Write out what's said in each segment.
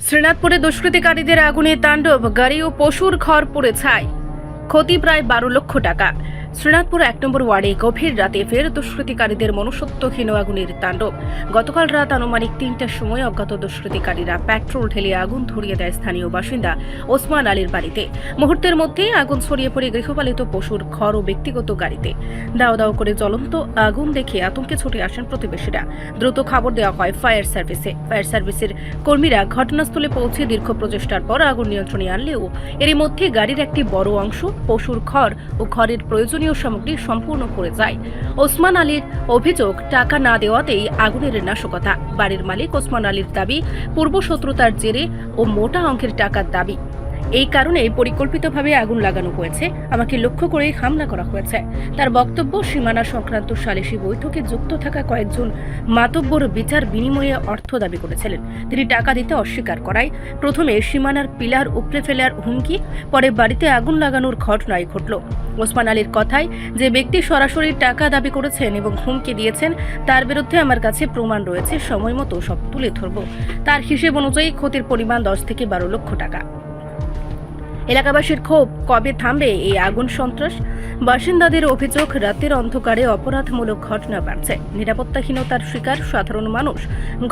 শ্রীনাথপুরে দুষ্কৃতিকারীদের আগুনে তাণ্ডব, গাড়ি ও পশুর ঘর পুড়ে ছাই, ক্ষতি প্রায় 12 লক্ষ টাকা। শ্রীনাথপুর 1 নম্বর ওয়ার্ডে গভীর রাতে ফের দুষ্কৃতিকারীদের মনুষ্যত্বহীন আগুনের তাণ্ডব। গতকাল রাত আনুমানিক 3টার সময় অজ্ঞাত দুষ্কৃতিকারীরা পেট্রোল ঢেলে আগুন ধরিয়ে দেয় স্থানীয় বাসিন্দা ওসমান আলীর বাড়িতে। মুহূর্তের মধ্যেই আগুন ছড়িয়ে পড়ে গৃহপালিত পশুর ঘর ও ব্যক্তিগত গাড়িতে। দাও দাও করে জ্বলন্ত আগুন দেখে আতঙ্কে ছুটে আসেন প্রতিবেশীরা। দ্রুত খবর দেওয়া হয় ফায়ার সার্ভিসে। ফায়ার সার্ভিসের কর্মীরা ঘটনাস্থলে পৌঁছে দীর্ঘ প্রচেষ্টার পর আগুন নিয়ন্ত্রণে আনলেও এরই মধ্যে গাড়ির একটি বড় অংশ, পশুর ঘর ও ঘরের প্রয়োজনীয় সামগ্রী সম্পূর্ণ পড়ে যায়। ওসমান আলীর অভিযোগ, টাকা না দেওয়াতেই আগুনের নাশকতা। বাড়ির মালিক ওসমান আলীর দাবি, পূর্ব শত্রুতার জেরে ও মোটা অঙ্কের টাকার দাবি। এই কারণে পরিকল্পিতভাবে আগুন লাগানো হয়েছে, আমাকে লক্ষ্য করে হামলা করা হয়েছে। তার বক্তব্য, সীমানা সংক্রান্ত সালিশি বৈঠকে যুক্ত থাকা কয়েকজন মাতব্বর বিচার বিনিময়ে অর্থ দাবি করেছিলেন। তিনি টাকা দিতে অস্বীকার করায় প্রথমে সীমানার পিলার উপড়ে ফেলার হুমকি, পরে বাড়িতে আগুন লাগানোর ঘটনাই ঘটল। ওসমান আলীর কথায়, যে ব্যক্তি সরাসরি টাকা দাবি করেছেন এবং হুমকি দিয়েছেন তার বিরুদ্ধে আমার কাছে প্রমাণ রয়েছে, সময় মতো সব তুলে ধরব। তার হিসেব অনুযায়ী ক্ষতির পরিমাণ 10 থেকে 12 লক্ষ টাকা। এলাকাবাসীর ক্ষোভ, কবে থামবে এই আগুন সন্ত্রাস? বাসিন্দাদের অভিযোগ, রাতের অন্ধকারে অপরাধমূলক ঘটনা বাড়ছে, নিরাপত্তাহীনতার শিকার সাধারণ মানুষ।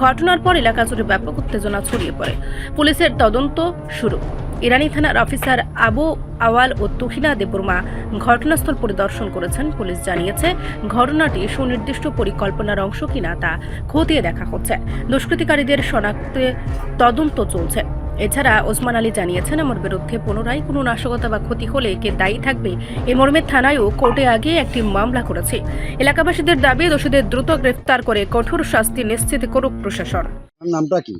ঘটনার পর এলাকা জুড়ে ব্যাপক উত্তেজনা ছড়িয়ে পড়ে। পুলিশের তদন্ত শুরু। ইরানি থানার অফিসার আবু আওয়াল ও তুহিনা দেববর্মা ঘটনাস্থল পরিদর্শন করেছেন। পুলিশ জানিয়েছে, ঘটনাটি সুনির্দিষ্ট পরিকল্পনার অংশ কিনা তা খতিয়ে দেখা হচ্ছে। দুষ্কৃতিকারীদের শনাক্তে তদন্ত চলছে। এছাড়া ওসমান আলী জানিয়েছেন, আমার বিরুদ্ধে পুনরায় কোনো নাশকতা বা ক্ষতি হলে কে দায়ী থাকবে এ মর্মে থানায় ও কোর্টে আগে একটি মামলা করেছে। এলাকাবাসীদের দাবি, দোষীদের দ্রুত গ্রেফতার করে কঠোর শাস্তি নিশ্চিত করুক প্রশাসন। নামটা কি?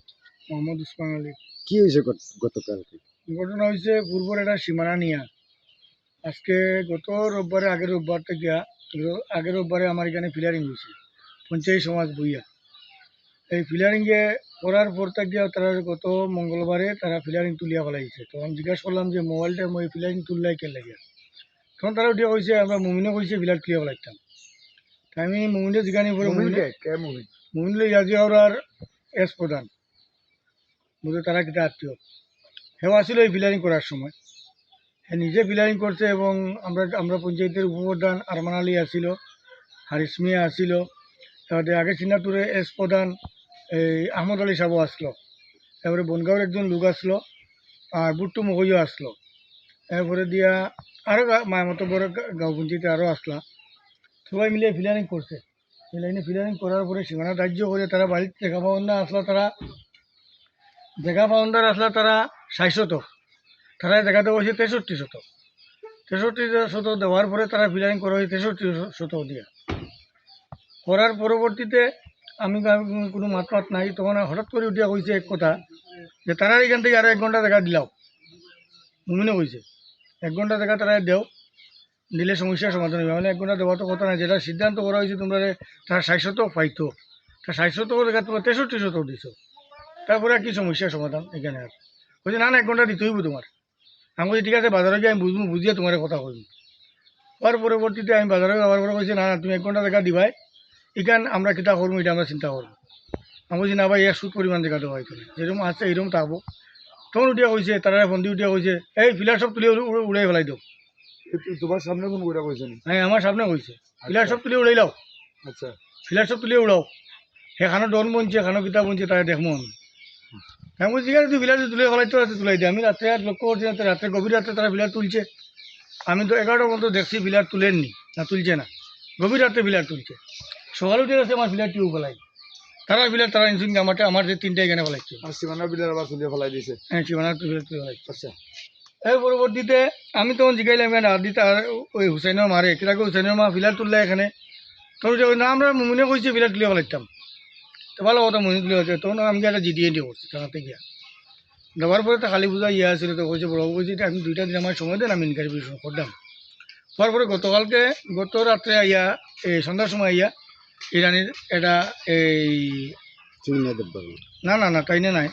মোহাম্মদ উসমান আলী। কি হয়েছে গতকালকে? ঘটনা হয়েছে পূর্বর একটা সীমানা নিয়ে। আজকে গত রোববারে, আগের রোববার থেকে আগের রোববারে আমার এখানে ফিলারিং হয়েছে পঞ্চায়েত সমাজ বইয়া। এই ফিলারিংয়ে করার পর থেকে তারা গত মঙ্গলবারে তারা ফিলারিং তুলিয়া ফেলাইছে। তো আমি জিজ্ঞাসা করলাম যে মোবাইলটা মই ফিলারিং তুললাই কে লাগে, তখন তারা উঠিয়া কইছে আমরা মুমিনে কইছে ফিলার তুলিয়া ফেলাইতাম। তাই আমি মুমিনে জিজ্ঞানি পরে মুমিন ইয়াজি আর এস প্রধান বুঝে তারা কিতা আত্মীয় হেও আসছিল এই ফিলারিং করার সময়। হ্যাঁ, নিজে ফিলারিং করছে এবং আমরা পঞ্চায়েতের উপপ্রধান আরমান আলী আসছিল, হারিস মিয়া আসছিল, তারপরে আগে সিনাতুরে এস প্রধান এই আহমদ আলী সাহেব আসলো, তারপরে বনগাঁওয়ের একজন লোক আসলো, আর বুট্টু মহইও আসলো, এরপরে দিয়া আরও মায়ামতো বড় গাঁও পঞ্চায়েতে আরও আসলা। সবাই মিলে ফিলারিং করছে। ফিলারিং করার পরে সীমানা ধার্য করে তারা বাড়িতে দেখা পাওয়ার আসলো, তারা জায়গা পাউন্ডার আসলে তারা ৬০ তারা জায়গাতে বসে ৬৩ দেওয়ার পরে তারা ফিলারিং করা হয়েছে ৬৩ দিয়া। করার পরবর্তীতে আমি কোনো মাত নাই, তখন হঠাৎ করে উঠিয়া কইছে এক কথা যে তারা এখান থেকে আরও 1 ঘন্টা জায়গা দিলাও। মুমিনে কইছে 1 ঘন্টা জায়গা তারা দেও, দিলে সমস্যার সমাধান হবে। মানে 1 ঘন্টা দেওয়া তো কথা নাই, যেটা সিদ্ধান্ত করা হয়েছে তোমরা তারা ৬০ পাইতো, তা ৬০ জায়গা তোমরা ৬৩ দিছো, তারপরে আর কি সমস্যার সমাধান এখানে? আর বলছি না 1 ঘন্টা দিতেই হইব তোমার। আমি বলছি ঠিক আছে, বাজারে গিয়ে আমি বুঝবো, বুঝিয়ে তোমার কথা কইব। তার পরবর্তীতে আমি বাজারে যাওয়ার পরে বলছি না তুমি 1 ঘন্টা জায়গা দিবাই, এখান আমরা কিতা করবো এটা আমরা চিন্তা করবো। আমি বলছি না ভাই, এক সুদ পরিমাণ জায়গা দেওয়া হয়তো যেরকম আছে এইরকম থাকবো। তখন উঠিয়া কইছে, তারা ফন্দি উঠিয়া কইছে এই ফিলার সব তুলে উড়াই ফেলাই দাও। তোমার সামনে কোন বইটা কইছেন? হ্যাঁ, আমার সামনে কইছে ফিলার সব তুলে উড়াই লাও। আচ্ছা, ফিলার সব তুলে উড়াও, সেখানো ডন বনছে, খানো কিতা বনছে তারা দেখবো আমি। আমি বলছি ঠিক আছে, তুই ফিলার তুলে ফেলাইতে আছে তুলাই দিই। আমি রাত্রে আর লক্ষ্য করছি না, রাত্রে গভীর রাত্রে তারা ফিলার তুলছে। আমি তো 11টা পর্যন্ত দেখছি ফিলার তুলেননি, না তুলছে না, গভীর রাত্রে ফিলার তুলছে। সকালে উঠে গেছে আমার ফিলার টিউ ফেলাই, তারা ফিলার তারা ইনসিন আমার যে 3টা এখানে ফেলাইছে। আর সীমানার বিলের আবার তুলে ফেলাই দিয়েছে। হ্যাঁ, সীমানার ফিলার তুলে ফেলাইছে। আচ্ছা, এর পরবর্তীতে আমি তখন জিগাইলাম কেন আর দিতে, আর ওই হুসাইনের মারে কিরাকে হুসাইনের মা ফিলার তুললে এখানে। তখন না আমরা মুমিনে কইছে ফিলার তুলে ফেলাইতাম, তো ভালো কথা মনে তুলে হচ্ছে। তখন আমি একটা জিডিএ দিয়ে করছি থানাতে গিয়া। দেওয়ার পরে তো কালী পূজা ইয়ে আসছিল, তো কইছে বড় কইছে আপনি 2টা দিন আমার সময় দেন, আমি ইনকারি পরিশ্রম করতাম। তারপরে গত রাত্রে আইয়া এই সন্ধ্যার সময় আইয়া ইরানির এটা এই না তাই নাই,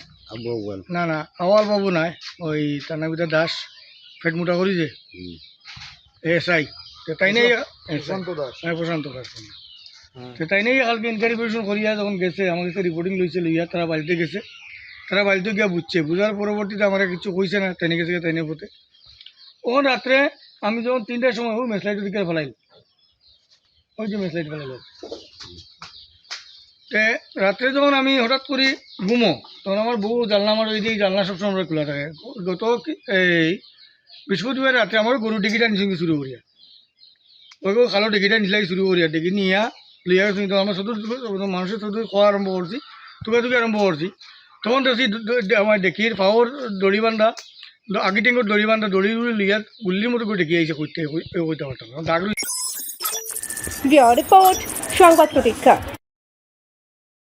না আওয়াল বাবু নাই, ওই তানাবিদা দাস ফেট মোটা করি যে এসআই, তাই নেই প্রশান্ত দাস, তাই নেই কালকে ইনকারি পরিশ্রম করিয়া যখন গেছে আমার কাছে রিপোর্টিং লইছে, লইয়া তারা বাড়িতে গেছে। তারা বাড়িতে গিয়া বুঝছে, বুঝার পরবর্তীতে আমার কিছু কইছে না, ট্রেনে গেছে ট্রেনের পথে। ওখান রাত্রে আমি যখন 3টার সময় ওই মেসলাইটের দিকে ফেলাইল, ওই যে মেসলাইট ফেলাইল। রাত্রে যখন আমি হঠাৎ করি ঘুমো, তখন আমার বউ জানলা, আমার ওই যে জানলা সবসময় আমরা খোলা থাকে। গত এই বৃহস্পতিবার রাত্রে আমার গরু ডিগিটা নিচে শুরু করিয়া, ওই খালো ডিগিটা নিচলাই শুরু করিয়া, ডিগি নিয়া লিয়া গেছি। তো আমরা চতুর্থ মানুষের চতুর্থ খাওয়া আরম্ভ করছি, টুকাটুকি আরম্ভ করছি। তখন দেখছি আমার ডেকির পাওয়ার দড়ি বান্ধা, আগে টেঙ্গর দড়ি বান্ধা, দড়ি উড়ি লিয়া গুল্লির মতো করে ডেকে আইসে কইতে পারতাম দাগ। রিপোর্ট সংবাদ প্রতীক্ষা।